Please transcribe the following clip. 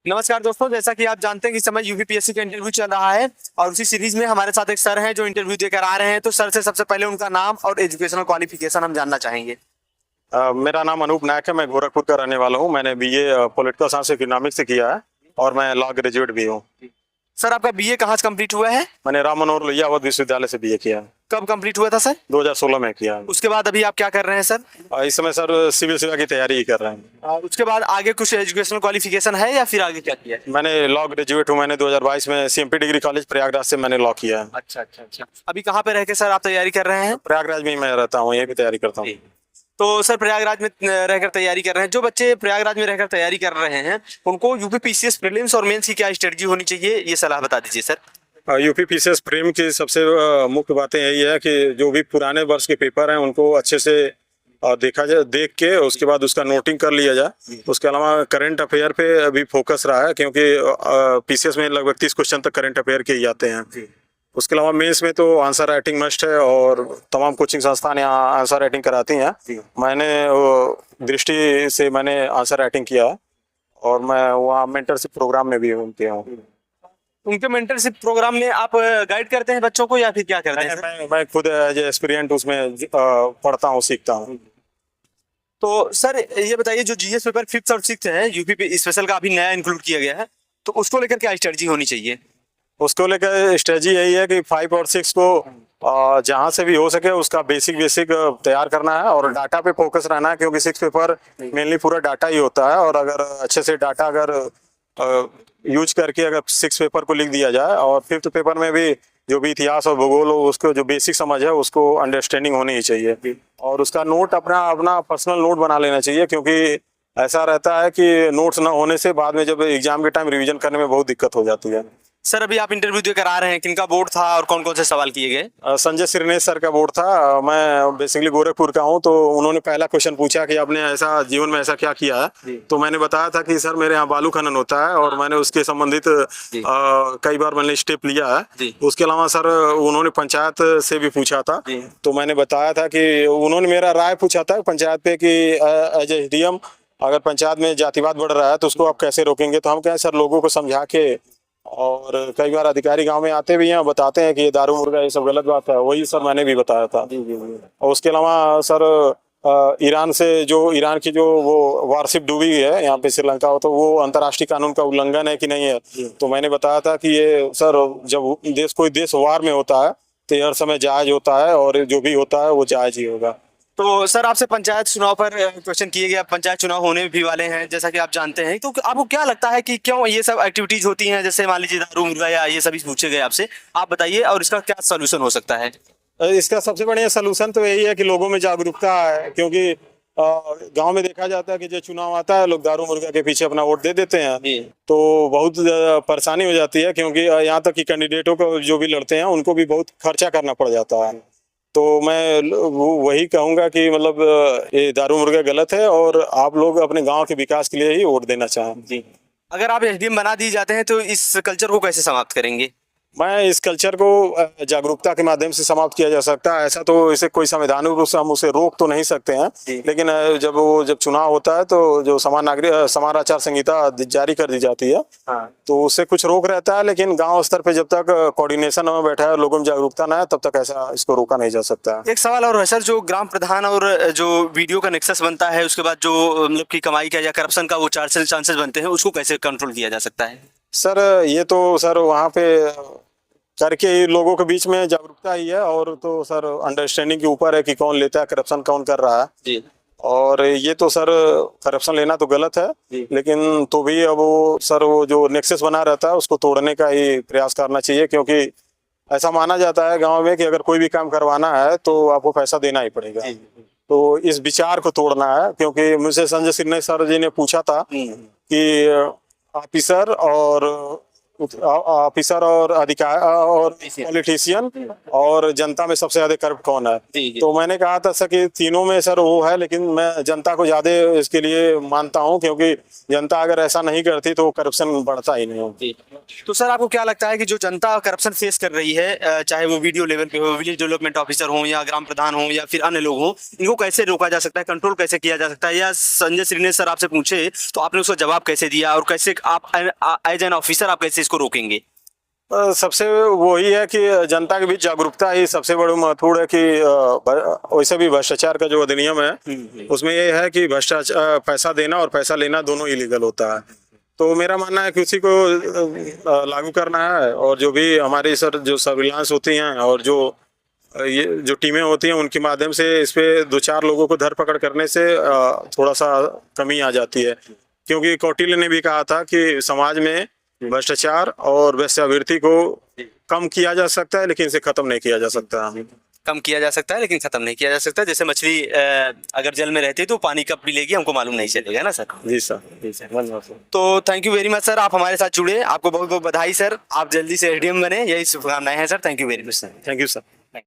नमस्कार दोस्तों, जैसा कि आप जानते हैं कि इस समय यूपीपीएससी का इंटरव्यू चल रहा है और उसी सीरीज में हमारे साथ एक सर हैं जो इंटरव्यू देकर आ रहे हैं। तो सर से सबसे पहले उनका नाम और एजुकेशनल क्वालिफिकेशन हम जानना चाहेंगे। मेरा नाम अनूप नायक है। मैं गोरखपुर का रहने वाला हूँ। मैंने बीए पॉलिटिकल साइंस इकोनॉमिक्स से किया है और मैं लॉ ग्रेजुएट भी हूँ। सर, आपका बीए कहाँ से कंप्लीट हुआ है? मैंने राम मनोहर लोहिया अवध विश्वविद्यालय से बीए किया है। कब कंप्लीट हुआ था सर? 2016 में किया है। उसके बाद अभी आप क्या कर रहे हैं सर? इस समय सर सिविल सेवा की तैयारी ही कर रहे हैं। उसके बाद आगे कुछ एजुकेशनल क्वालिफिकेशन है या फिर आगे क्या किया है? मैंने लॉ ग्रेजुएट हूँ। मैंने 2022 में सीएमपी डिग्री कॉलेज प्रयागराज से मैंने लॉ किया है। अच्छा अच्छा अच्छा। अभी कहाँ पे रह के सर आप तैयारी कर रहे हैं? प्रयागराज में ही मैं रहता हूँ, यहीं पे तैयारी करता हूँ। तो सर, प्रयागराज में रहकर तैयारी कर रहे हैं, जो बच्चे प्रयागराज में रहकर तैयारी कर रहे हैं उनको यूपीपीसीएस प्रीलिम्स और मेंस की क्या स्ट्रेटजी होनी चाहिए, ये सलाह बता दीजिए सर। यूपीपीसीएस प्रीम की सबसे मुख्य बातें यही है कि जो भी पुराने वर्ष के पेपर हैं उनको अच्छे से देखा जाए, देख के उसके बाद उसका नोटिंग कर लिया जाए। उसके अलावा करंट अफेयर पे अभी फोकस रहा है, क्योंकि पीसीएस में लगभग 30 क्वेश्चन तक करंट अफेयर के ही आते हैं। उसके अलावा मेंस में तो आंसर राइटिंग मस्ट है और तमाम कोचिंग संस्थान यहाँ आंसर राइटिंग कराती हैं। मैंने दृष्टि से मैंने आंसर राइटिंग किया है और मैं वहाँ मेंटरशिप प्रोग्राम में भी हूँ। उनके मेंटरशिप प्रोग्राम में आप गाइड करते हैं बच्चों को या फिर क्या करते हैं सर? मैं खुद एज एक्सपीरियंट उसमें पढ़ता हूँ, सीखता हूँ। तो सर, ये बताइए, जो जीएस पेपर 5th और 6th है यूपी स्पेशल का अभी नया इंक्लूड किया गया है, तो उसको लेकर क्या स्ट्रेटजी होनी चाहिए? उसको लेकर स्ट्रेटजी यही है कि 5 और 6 को जहाँ से भी हो सके उसका बेसिक तैयार करना है और डाटा पे फोकस रहना है, क्योंकि 6 पेपर मेनली पूरा डाटा ही होता है। और अगर अच्छे से डाटा अगर यूज करके अगर 6 पेपर को लिख दिया जाए और 5th पेपर में भी जो भी इतिहास और भूगोल हो उसको जो बेसिक समझ है उसको अंडरस्टैंडिंग होनी ही चाहिए। और उसका नोट अपना पर्सनल नोट बना लेना चाहिए, क्योंकि ऐसा रहता है कि नोट्स ना होने से बाद में जब एग्जाम के टाइम रिवीजन करने में बहुत दिक्कत हो जाती है। सर, अभी आप इंटरव्यू देकर आ रहे हैं, किनका बोर्ड था और कौन कौन से सवाल किए गए? संजय सिरनेश सर का बोर्ड था। मैं बेसिकली गोरखपुर का हूं, तो उन्होंने पहला क्वेश्चन पूछा कि आपने ऐसा जीवन में ऐसा क्या किया है। तो मैंने बताया था कि सर मेरे यहाँ बालू खनन होता है और मैंने उसके संबंधित कई बार मैंने स्टेप लिया है। उसके अलावा सर उन्होंने पंचायत से भी पूछा था, तो मैंने बताया था कि उन्होंने मेरा राय पूछा था पंचायत पे कि एज ए डीएम अगर पंचायत में जातिवाद बढ़ रहा है तो उसको आप कैसे रोकेंगे। तो हम कहें सर लोगों को समझा के, और कई बार अधिकारी गांव में आते भी हैं, बताते हैं कि ये दारू मुर्गा ये सब गलत बात है, वही सर मैंने भी बताया था। और उसके अलावा सर ईरान की जो वो वारशिप डूबी है यहाँ पे श्रीलंका हो, तो वो अंतर्राष्ट्रीय कानून का उल्लंघन है कि नहीं है। तो मैंने बताया था कि ये सर जब कोई देश वार में होता है तो ये हर समय जायज होता है और जो भी होता है वो जायज ही होगा। तो सर, आपसे पंचायत चुनाव पर क्वेश्चन किए गए। पंचायत चुनाव होने भी वाले हैं जैसा कि आप जानते हैं, तो आपको क्या लगता है कि क्यों ये सब एक्टिविटीज होती हैं, जैसे मान लीजिए दारू मुर्गा या ये सभी पूछे गए आपसे, आप बताइए और इसका क्या सोल्यूशन हो सकता है? इसका सबसे बढ़िया सलूशन तो यही है कि लोगों में जागरूकता है, क्योंकि गांव में देखा जाता है कि जो चुनाव आता है लोग दारू मुर्गा के पीछे अपना वोट दे देते हैं, तो बहुत परेशानी हो जाती है। क्योंकि यहाँ तक कि कैंडिडेटों को जो भी लड़ते हैं उनको भी बहुत खर्चा करना पड़ जाता है। तो मैं वही कहूंगा कि मतलब ये दारू मुर्गा गलत है और आप लोग अपने गांव के विकास के लिए ही वोट देना चाहें। जी। अगर आप एसडीएम बना दिए जाते हैं तो इस कल्चर को कैसे समाप्त करेंगे? मैं इस कल्चर को जागरूकता के माध्यम से समाप्त किया जा सकता है। ऐसा तो इसे कोई संवैधानिक रूप से हम उसे रोक तो नहीं सकते हैं, लेकिन जब चुनाव होता है तो जो समान आचार संहिता जारी कर दी जाती है, तो उससे कुछ रोक रहता है। लेकिन गांव स्तर पे जब तक कोऑर्डिनेशन में बैठा है, लोगों में जागरूकता ना है, तब तक ऐसा इसको रोका नहीं जा सकता। एक सवाल और है सर, जो ग्राम प्रधान और जो वीडियो का नेक्सस बनता है, उसके बाद जो मतलब की कमाई का या करप्शन का वो चांसेस बनते हैं, उसको कैसे कंट्रोल किया जा सकता है? सर ये तो सर वहाँ पे करके ही लोगों के बीच में जागरूकता ही है, और तो सर अंडरस्टैंडिंग के ऊपर है कि कौन लेता है करप्शन, कौन कर रहा है जी। और ये तो सर करप्शन लेना तो गलत है, लेकिन तो भी अब वो सर वो जो नेक्सस बना रहता है उसको तोड़ने का ही प्रयास करना चाहिए। क्योंकि ऐसा माना जाता है गाँव में कि अगर कोई भी काम करवाना है तो आपको पैसा देना ही पड़ेगा। तो इस विचार को तोड़ना है, क्योंकि मुझसे संजय सिन्हा सर जी ने पूछा था कि ऑफिसर और ऑफिसर और अधिकारी और पॉलिटिशियन और जनता में सबसे ज्यादा करप्ट कौन है। जी, जी। तो मैंने कहा था सर कि तीनों में सर वो है, लेकिन मैं जनता को ज्यादा इसके लिए मानता हूँ, क्योंकि जनता अगर ऐसा नहीं करती तो करप्शन बढ़ता ही नहीं। जी। तो सर आपको क्या लगता है कि जो जनता करप्शन फेस कर रही है, चाहे वो वीडियो लेवल पे हो, विलेज डेवलपमेंट ऑफिसर हो या ग्राम प्रधान हो या फिर अन्य लोग हो, इनको कैसे रोका जा सकता है, कंट्रोल कैसे किया जा सकता है? या संजय श्रीनेश सर आपसे पूछे तो आपने उसका जवाब कैसे दिया, और कैसे आप एज एन ऑफिसर आप कैसे इसको रोकेंगे? सबसे वही है कि जनता के बीच जागरूकता ही सबसे बड़ी महत्वपूर्ण है कि वैसे भी भ्रष्टाचार का जो अधिनियम है उसमें ये है कि भ्रष्टाचार पैसा देना और पैसा लेना दोनों इलीगल होता है। तो मेरा मानना है कि उसी को लागू करना है, और जो भी हमारी सर जो सर्विलांस होती हैं और जो ये जो टीमें होती हैं उनके माध्यम से इस पे 2-4 लोगों को धरपकड़ करने से थोड़ा सा कमी आ जाती है। क्योंकि कौटिल्य ने भी कहा था कि समाज में भ्रष्टाचार और वेश्यावृत्ति को कम किया जा सकता है, लेकिन इसे खत्म नहीं किया जा सकता। कम किया जा सकता है लेकिन खत्म नहीं किया जा सकता। जैसे मछली अगर जल में रहती है तो पानी कब भी लेगी हमको मालूम नहीं चलेगा ना सर। जी सर। जी सर। तो thank you very much sir, आप हमारे साथ जुड़े, आपको बहुत बहुत बधाई सर, आप जल्दी से एडीएम बने, यही शुभकामनाएं हैं sir. Thank you very much sir. Thank you sir.